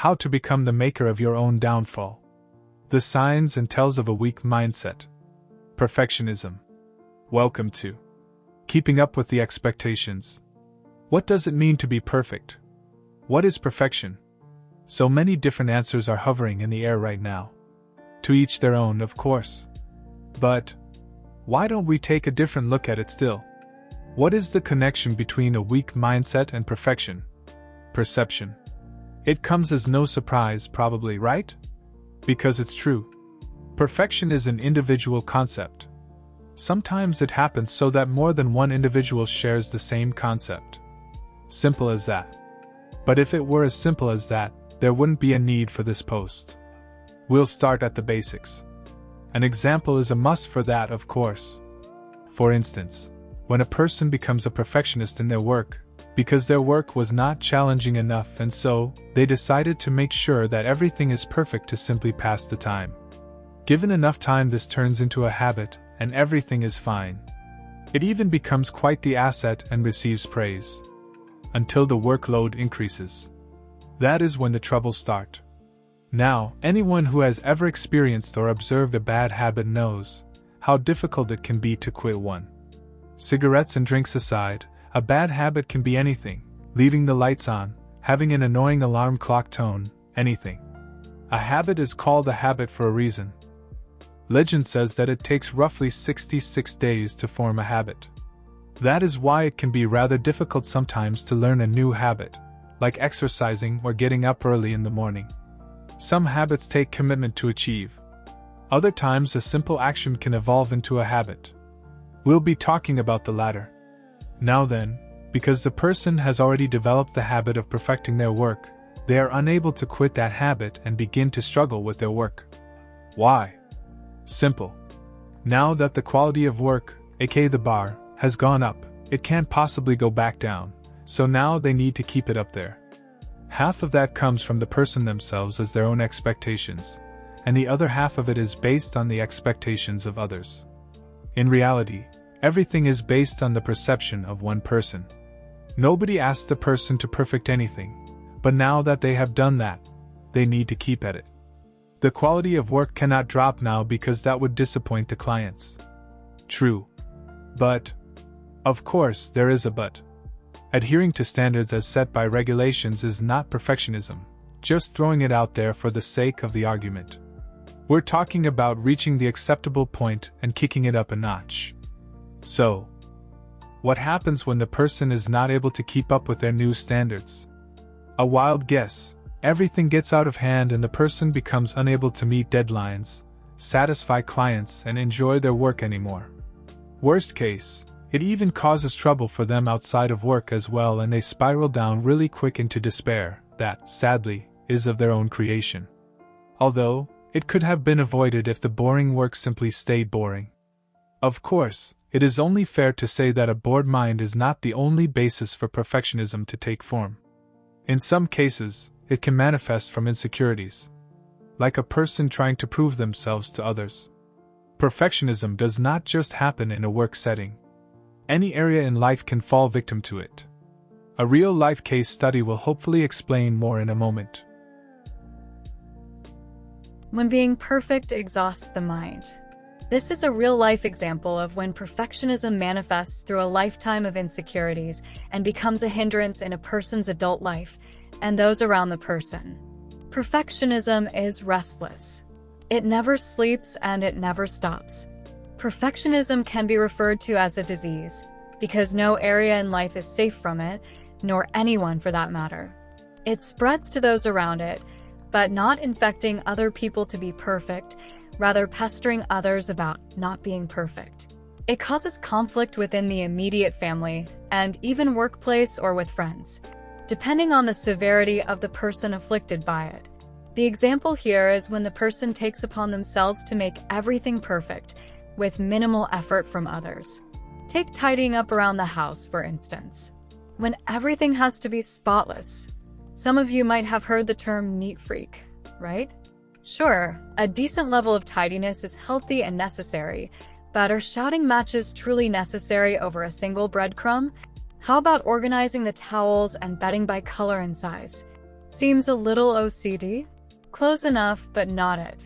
How to become the maker of your own downfall. The signs and tells of a weak mindset. Perfectionism. Welcome to Keeping Up with the Expectations. What does it mean to be perfect? What is perfection? So many different answers are hovering in the air right now. To each their own, of course. But why don't we take a different look at it still? What is the connection between a weak mindset and perfection? Perception. It comes as no surprise, probably, right? Because it's true. Perfection is an individual concept. Sometimes it happens so that more than one individual shares the same concept. Simple as that. But if it were as simple as that, there wouldn't be a need for this post. We'll start at the basics. An example is a must for that, of course. For instance, when a person becomes a perfectionist in their work, because their work was not challenging enough and so, they decided to make sure that everything is perfect to simply pass the time. Given enough time, this turns into a habit, and everything is fine. It even becomes quite the asset and receives praise. Until the workload increases. That is when the troubles start. Now, anyone who has ever experienced or observed a bad habit knows how difficult it can be to quit one. Cigarettes and drinks aside, a bad habit can be anything: leaving the lights on, having an annoying alarm clock tone, anything. A habit is called a habit for a reason. Legend says that it takes roughly 66 days to form a habit. That is why it can be rather difficult sometimes to learn a new habit, like exercising or getting up early in the morning. Some habits take commitment to achieve. Other times a simple action can evolve into a habit. We'll be talking about the latter. Now then, because the person has already developed the habit of perfecting their work, they are unable to quit that habit and begin to struggle with their work. Why? Simple. Now that the quality of work, aka the bar, has gone up, it can't possibly go back down, so now they need to keep it up there. Half of that comes from the person themselves as their own expectations, and the other half of it is based on the expectations of others. In reality, everything is based on the perception of one person. Nobody asked the person to perfect anything, but now that they have done that, they need to keep at it. The quality of work cannot drop now because that would disappoint the clients. True. But, of course, there is a but. Adhering to standards as set by regulations is not perfectionism, just throwing it out there for the sake of the argument. We're talking about reaching the acceptable point and kicking it up a notch. So, what happens when the person is not able to keep up with their new standards? A wild guess: everything gets out of hand and the person becomes unable to meet deadlines, satisfy clients, and enjoy their work anymore. Worst case, it even causes trouble for them outside of work as well, and they spiral down really quick into despair that, sadly, is of their own creation. Although, it could have been avoided if the boring work simply stayed boring. Of course, it is only fair to say that a bored mind is not the only basis for perfectionism to take form. In some cases, it can manifest from insecurities, like a person trying to prove themselves to others. Perfectionism does not just happen in a work setting. Any area in life can fall victim to it. A real-life case study will hopefully explain more in a moment. When being perfect exhausts the mind. This is a real-life example of when perfectionism manifests through a lifetime of insecurities and becomes a hindrance in a person's adult life and those around the person. Perfectionism is restless. It never sleeps and it never stops. Perfectionism can be referred to as a disease, because no area in life is safe from it, nor anyone for that matter. It spreads to those around it, but not infecting other people to be perfect, rather pestering others about not being perfect. It causes conflict within the immediate family, and even workplace or with friends, depending on the severity of the person afflicted by it. The example here is when the person takes upon themselves to make everything perfect, with minimal effort from others. Take tidying up around the house, for instance. When everything has to be spotless. Some of you might have heard the term neat freak, right? Sure, a decent level of tidiness is healthy and necessary, but are shouting matches truly necessary over a single breadcrumb? How about organizing the towels and bedding by color and size? Seems a little OCD? Close enough, but not it.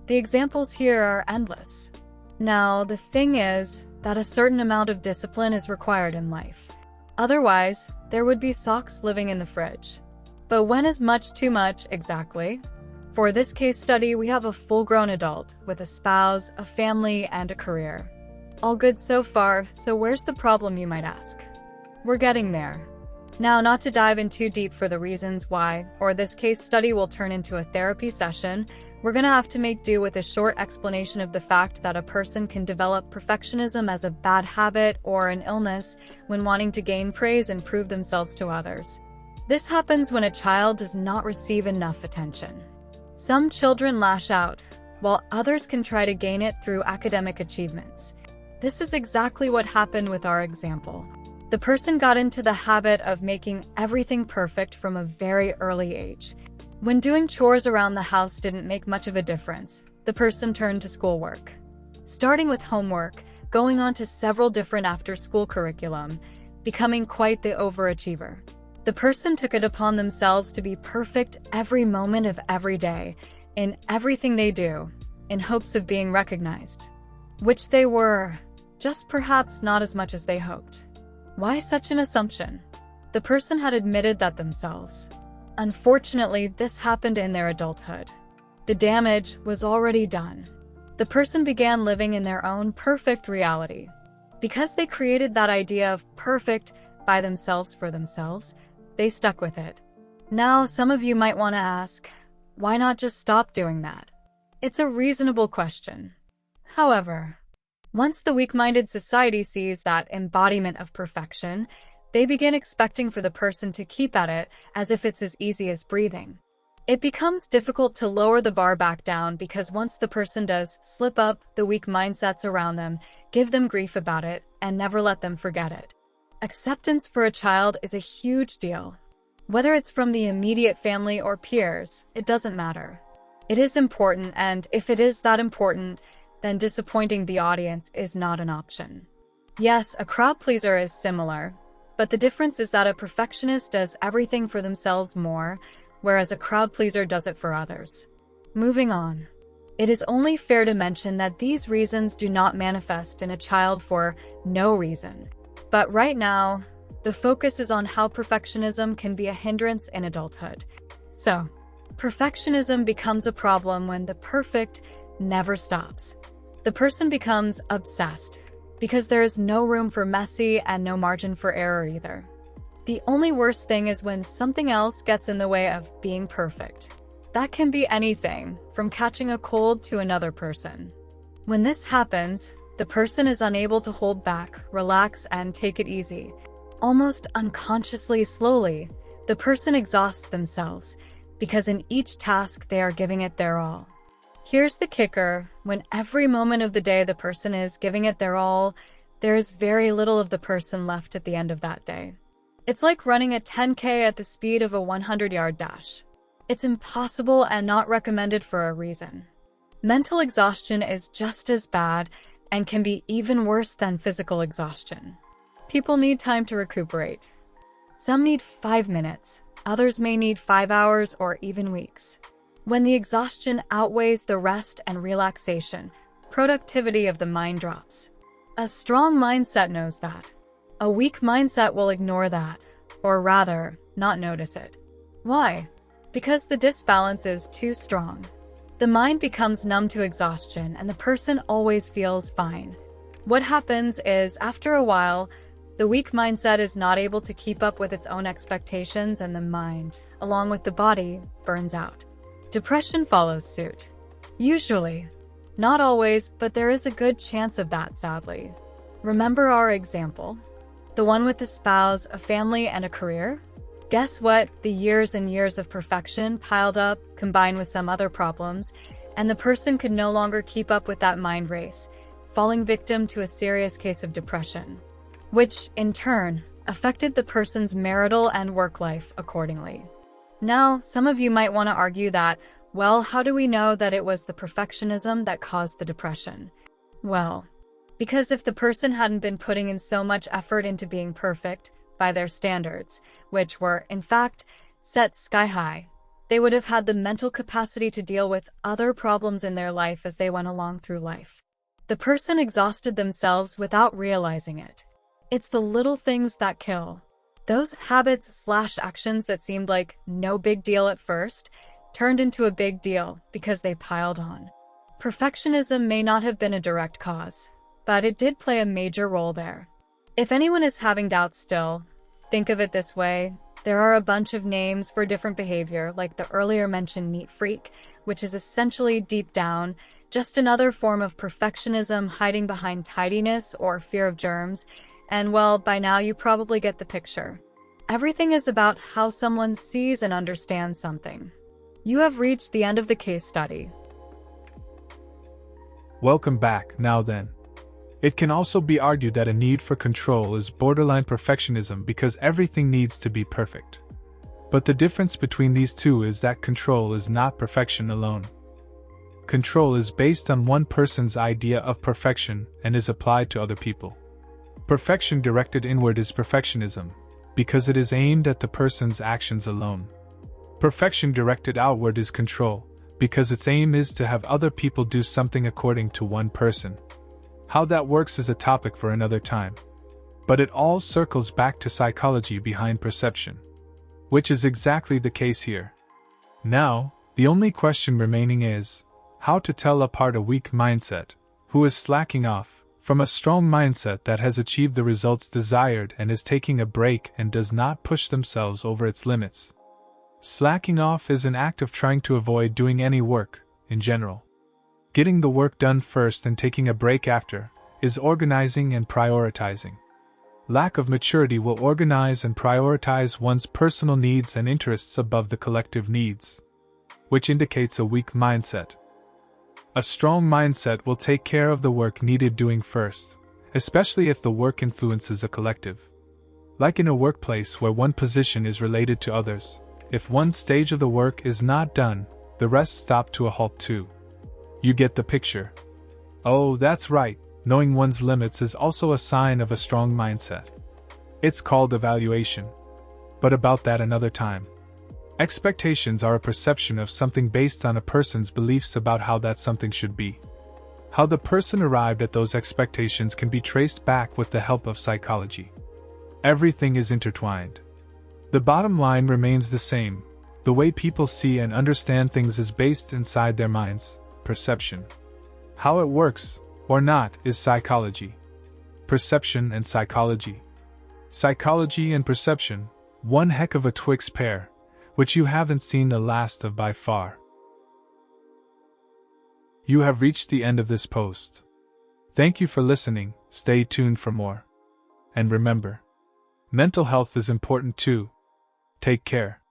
The examples here are endless. Now, the thing is that a certain amount of discipline is required in life. Otherwise, there would be socks living in the fridge. But when is much too much exactly? For this case study, we have a full-grown adult with a spouse, a family, and a career. All good so far, so where's the problem, you might ask? We're getting there. Now, not to dive in too deep for the reasons why, or this case study will turn into a therapy session, we're gonna have to make do with a short explanation of the fact that a person can develop perfectionism as a bad habit or an illness when wanting to gain praise and prove themselves to others. This happens when a child does not receive enough attention. Some children lash out, while others can try to gain it through academic achievements. This is exactly what happened with our example. The person got into the habit of making everything perfect from a very early age. When doing chores around the house didn't make much of a difference, the person turned to schoolwork. Starting with homework, going on to several different after-school curriculum, becoming quite the overachiever. The person took it upon themselves to be perfect every moment of every day, in everything they do, in hopes of being recognized. Which they were, just perhaps not as much as they hoped. Why such an assumption? The person had admitted that themselves. Unfortunately, this happened in their adulthood. The damage was already done. The person began living in their own perfect reality. Because they created that idea of perfect by themselves for themselves, they stuck with it. Now, some of you might want to ask, why not just stop doing that? It's a reasonable question. However, once the weak-minded society sees that embodiment of perfection, they begin expecting for the person to keep at it as if it's as easy as breathing. It becomes difficult to lower the bar back down because once the person does slip up, the weak mindsets around them give them grief about it and never let them forget it. Acceptance for a child is a huge deal. Whether it's from the immediate family or peers, it doesn't matter. It is important, and if it is that important, then disappointing the audience is not an option. Yes, a crowd pleaser is similar, but the difference is that a perfectionist does everything for themselves more, whereas a crowd pleaser does it for others. Moving on. It is only fair to mention that these reasons do not manifest in a child for no reason. But right now, the focus is on how perfectionism can be a hindrance in adulthood. So, perfectionism becomes a problem when the perfect never stops. The person becomes obsessed, because there is no room for messy and no margin for error either. The only worst thing is when something else gets in the way of being perfect. That can be anything, from catching a cold to another person. When this happens, the person is unable to hold back, relax, and take it easy. Almost unconsciously, slowly, the person exhausts themselves, because in each task they are giving it their all. Here's the kicker: when every moment of the day the person is giving it their all, there is very little of the person left at the end of that day. It's like running a 10K at the speed of a 100-yard dash. It's impossible and not recommended for a reason. Mental exhaustion is just as bad and can be even worse than physical exhaustion. People need time to recuperate. Some need 5 minutes, others may need 5 hours or even weeks. When the exhaustion outweighs the rest and relaxation, productivity of the mind drops. A strong mindset knows that. A weak mindset will ignore that, or rather, not notice it. Why? Because the disbalance is too strong. The mind becomes numb to exhaustion and the person always feels fine. What happens is, after a while, the weak mindset is not able to keep up with its own expectations and the mind, along with the body, burns out. Depression follows suit. Usually. Not always, but there is a good chance of that, sadly. Remember our example? The one with a spouse, a family, and a career? Guess what? The years and years of perfection piled up, combined with some other problems, and the person could no longer keep up with that mind race, falling victim to a serious case of depression, which, in turn, affected the person's marital and work life accordingly. Now, some of you might want to argue that, well, how do we know that it was the perfectionism that caused the depression? Well, because if the person hadn't been putting in so much effort into being perfect by their standards, which were, in fact, set sky high, They would have had the mental capacity to deal with other problems in their life as they went along through life. The person exhausted themselves without realizing it. It's the little things that kill. Those habits/actions that seemed like no big deal at first turned into a big deal because they piled on. Perfectionism may not have been a direct cause, but it did play a major role there. If anyone is having doubts still, think of it this way. There are a bunch of names for different behavior, like the earlier mentioned neat freak, which is essentially deep down just another form of perfectionism hiding behind tidiness or fear of germs. And well, by now you probably get the picture. Everything is about how someone sees and understands something. You have reached the end of the case study. Welcome back. Now then. It can also be argued that a need for control is borderline perfectionism because everything needs to be perfect. But the difference between these two is that control is not perfection alone. Control is based on one person's idea of perfection and is applied to other people. Perfection directed inward is perfectionism, because it is aimed at the person's actions alone. Perfection directed outward is control, because its aim is to have other people do something according to one person. How that works is a topic for another time. But it all circles back to psychology behind perception, which is exactly the case here. Now, the only question remaining is, how to tell apart a weak mindset, who is slacking off, from a strong mindset that has achieved the results desired and is taking a break and does not push themselves over its limits. Slacking off is an act of trying to avoid doing any work, in general. Getting the work done first and taking a break after is organizing and prioritizing. Lack of maturity will organize and prioritize one's personal needs and interests above the collective needs, which indicates a weak mindset. A strong mindset will take care of the work needed doing first, especially if the work influences a collective. Like in a workplace where one position is related to others, if one stage of the work is not done, the rest stop to a halt too. You get the picture. Oh, that's right, knowing one's limits is also a sign of a strong mindset. It's called evaluation. But about that another time. Expectations are a perception of something based on a person's beliefs about how that something should be. How the person arrived at those expectations can be traced back with the help of psychology. Everything is intertwined. The bottom line remains the same. The way people see and understand things is based inside their minds. Perception. How it works, or not, is psychology. Perception and psychology. Psychology and perception, one heck of a Twix pair, which you haven't seen the last of by far. You have reached the end of this post. Thank you for listening, stay tuned for more. And remember, mental health is important too. Take care.